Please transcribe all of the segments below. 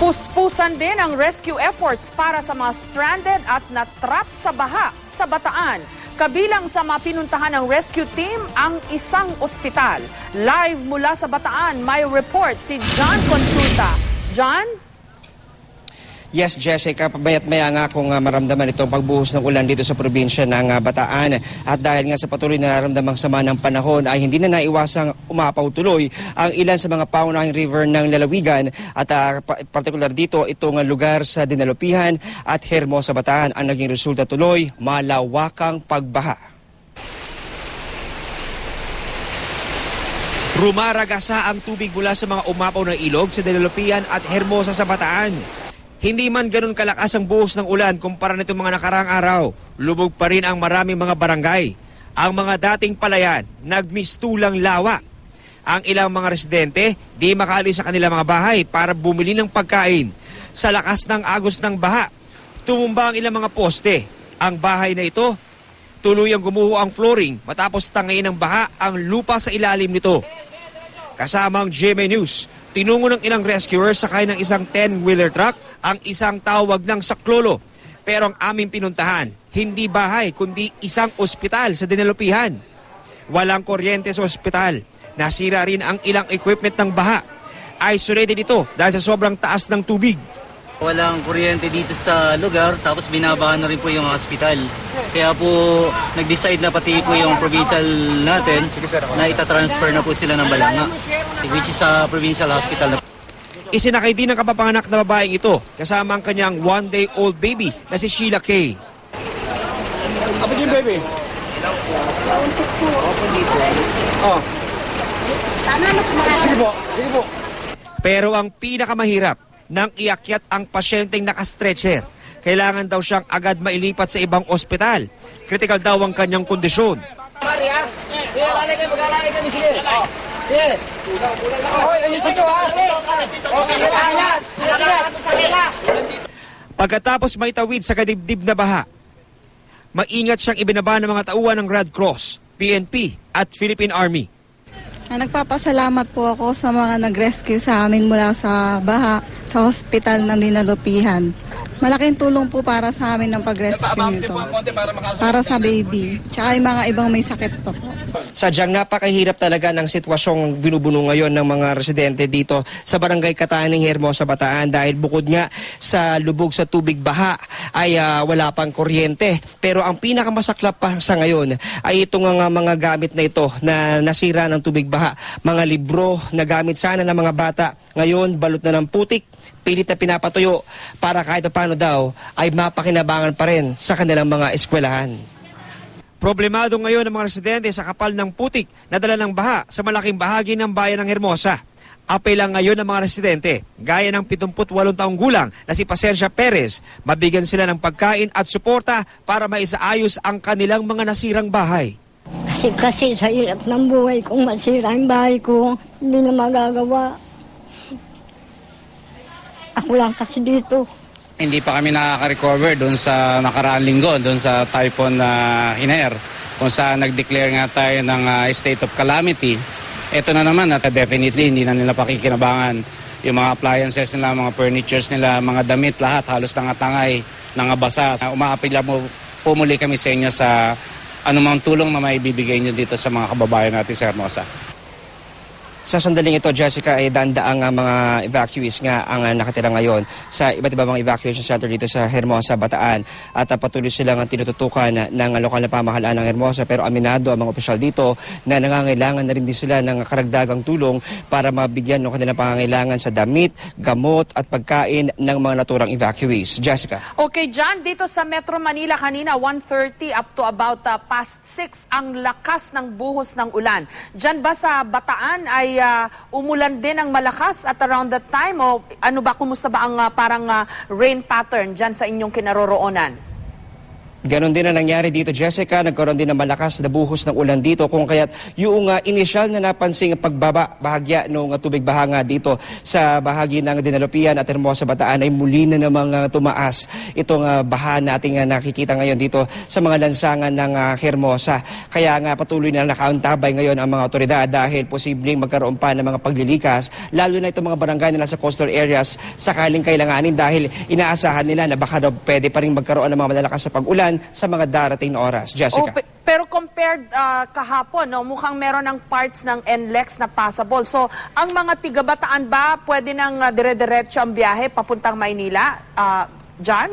Puspusan din ang rescue efforts para sa mga stranded at natrap sa baha sa Bataan. Kabilang sa mga pinuntahan ng rescue team ang isang ospital. Live mula sa Bataan, may report si John Consulta. John? Yes, Jessica, pabayat-maya nga kung maramdaman itong pagbuhos ng ulan dito sa probinsya ng Bataan. At dahil nga sa patuloy na nararamdamang sama ng panahon ay hindi na naiwasang umapaw tuloy ang ilan sa mga paunahing river ng lalawigan. At partikular dito, itong lugar sa Dinalupihan at Hermosa, Bataan. Ang naging resulta tuloy, malawakang pagbaha. Rumaragasa ang tubig mula sa mga umapaw na ilog sa Dinalupihan at Hermosa sa Bataan. Hindi man ganun kalakas ang buhos ng ulan kumpara nitong mga nakaraang araw, lubog pa rin ang maraming mga barangay. Ang mga dating palayan, nagmistulang lawa. Ang ilang mga residente, di makaalis sa kanilang mga bahay para bumili ng pagkain. Sa lakas ng agos ng baha, tumumba ang ilang mga poste. Ang bahay na ito, tuluyang gumuho ang flooring matapos tangayin ng baha ang lupa sa ilalim nito. Kasama ang GMA News, tinungo ng ilang rescuers sakay ng isang 10-wheeler truck ang isang tawag ng saklolo. Pero ang aming pinuntahan, hindi bahay kundi isang ospital sa Dinalupihan. Walang kuryente sa ospital. Nasira rin ang ilang equipment ng baha. Isolated ito dahil sa sobrang taas ng tubig. Walang kuryente dito sa lugar, tapos binabahan na rin po yung hospital. Kaya po nag-decide na pati po yung provincial natin na itatransfer na po sila ng Balanga, which is sa provincial hospital. Isinakay din ng kapapanganak na babaeng ito kasama ang kanyang one-day-old baby na si Sheila Kay. Apa yung baby? Oh. Sige po, sige po. Pero ang pinakamahirap, nang iakyat ang pasyenteng nakastretcher. Kailangan daw siyang agad mailipat sa ibang ospital. Critical daw ang kanyang kondisyon. Pagkatapos maitawid sa kadibdib na baha, maingat siyang ibinaba ng mga tauhan ng Red Cross, PNP at Philippine Army. Nagpapasalamat po ako sa mga nag-rescue sa amin mula sa baha sa hospital ng Dinalupihan. Malaking tulong po para sa amin ng pag-rescue nito. Para sa baby. Tsaka yung mga ibang may sakit pa po. Sadyang napakahirap talaga ng sitwasyong binubuno ngayon ng mga residente dito sa Barangay Kataning, Hermosa, Bataan dahil bukod nga sa lubog sa tubig baha ay wala pang kuryente. Pero ang pinakamasaklap pa sa ngayon ay itong mga gamit na ito na nasira ng tubig baha. Mga libro na gamit sana ng mga bata ngayon balot na ng putik, pilit na pinapatuyo para kahit paano daw ay mapakinabangan pa rin sa kanilang mga eskwelahan. Problemado ngayon ang mga residente sa kapal ng putik na dala ng baha sa malaking bahagi ng bayan ng Hermosa. Apel lang ngayon ng mga residente, gaya ng 78 taong gulang na si Pasencia Perez, mabigyan sila ng pagkain at suporta para maisaayos ang kanilang mga nasirang bahay. Kasi sa hirap ng buhay, kung masira ang bahay ko, hindi na magagawa. Ako lang kasi dito. Hindi pa kami nakaka-recover doon sa nakaraang linggo, doon sa typhoon na Hiner, kung saan nag-declare nga tayo ng state of calamity. Ito na naman at definitely hindi na nila pakikinabangan yung mga appliances nila, mga furnitures nila, mga damit, lahat halos nangatangay, nangabasa. Umaapila mo, pumuli kami sa inyo sa anumang tulong na maibibigay nyo dito sa mga kababayan natin sa Hermosa. Sa sandaling ito, Jessica, ay dandaang mga evacuees nga ang nakatira ngayon sa iba't ibang mga evacuation center dito sa Hermosa, Bataan. At patuloy silang tinututukan ng lokal na pamahalaan ng Hermosa. Pero aminado ang mga opisyal dito na nangangailangan na rin din sila ng karagdagang tulong para mabigyan ng kanilang pangangailangan sa damit, gamot at pagkain ng mga naturang evacuees. Jessica. Okay, John, dito sa Metro Manila kanina, 1:30 up to about past 6 ang lakas ng buhos ng ulan. Diyan ba sa Bataan ay umulan din ang malakas at around that time o ano ba, kumusta ba ang parang rain pattern dyan sa inyong kinaroroonan? Ganon din na nangyari dito, Jessica. Nagkaroon din ng malakas na buhos ng ulan dito kung kaya't yung initial na napansing pagbaba bahagya ng tubig bahanga dito sa bahagi ng Dinalupian at Hermosa Bataan ay muli na namang tumaas itong baha nating nakikita ngayon dito sa mga lansangan ng Hermosa. Kaya nga patuloy na nakaantabay ngayon ang mga otoridad dahil posibleng magkaroon pa ng mga paglilikas, lalo na itong mga barangay na nasa coastal areas sakaling kailanganin dahil inaasahan nila na baka daw pwede pa rin magkaroon ng mga malalakas sa pag-ulan sa mga darating na oras. Jessica. Pero compared kahapon, no, mukhang meron ng parts ng NLEX na passable. So, ang mga tiga-Bataan ba pwede nang dire-diretso ang biyahe papuntang Maynila? John?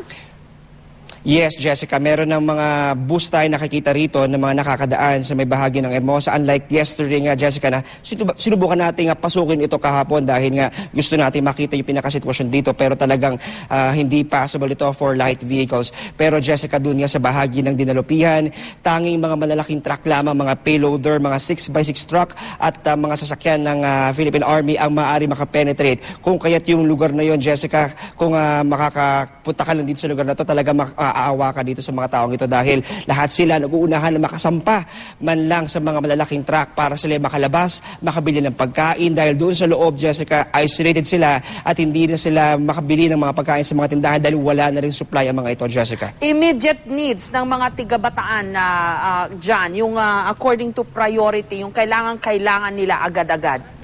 Yes, Jessica, meron ng mga bus tayo nakikita rito ng mga nakakadaan sa may bahagi ng Hermosa. Unlike yesterday nga, Jessica, na sinubukan natin pasukin ito kahapon dahil nga gusto natin makita yung pinakasitwasyon dito pero talagang hindi possible ito for light vehicles. Pero Jessica, dun nga sa bahagi ng Dinalupian, tanging mga malalaking truck lamang, mga payloader, mga 6x6 truck at mga sasakyan ng Philippine Army ang maaari makapenetrate. Kung kaya't yung lugar na yon, Jessica, kung makakapunta ka lang dito sa lugar na to, talaga aawa ka dito sa mga taong ito dahil lahat sila nag-uunahan na makasampa man lang sa mga malalaking truck para sila makalabas, makabili ng pagkain dahil doon sa loob, Jessica, isolated sila at hindi na sila makabili ng mga pagkain sa mga tindahan dahil wala na rin supply ang mga ito, Jessica. Immediate needs ng mga tiga-Bataan na John, yung according to priority, yung kailangan nila agad-agad.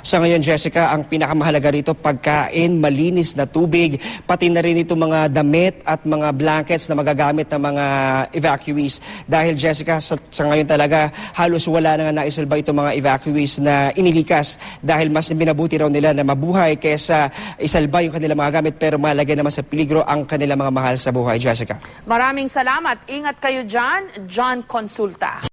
Sa ngayon, Jessica, ang pinakamahalaga rito, pagkain, malinis na tubig, pati na rin itong mga damit at mga blankets na magagamit ng mga evacuees. Dahil, Jessica, sa ngayon talaga, halos wala na nga naisalba itong mga evacuees na inilikas dahil mas binabuti raw nila na mabuhay kaysa isalba yung kanilang mga gamit pero malagay naman sa peligro ang kanilang mga mahal sa buhay, Jessica. Maraming salamat. Ingat kayo dyan, John Consulta.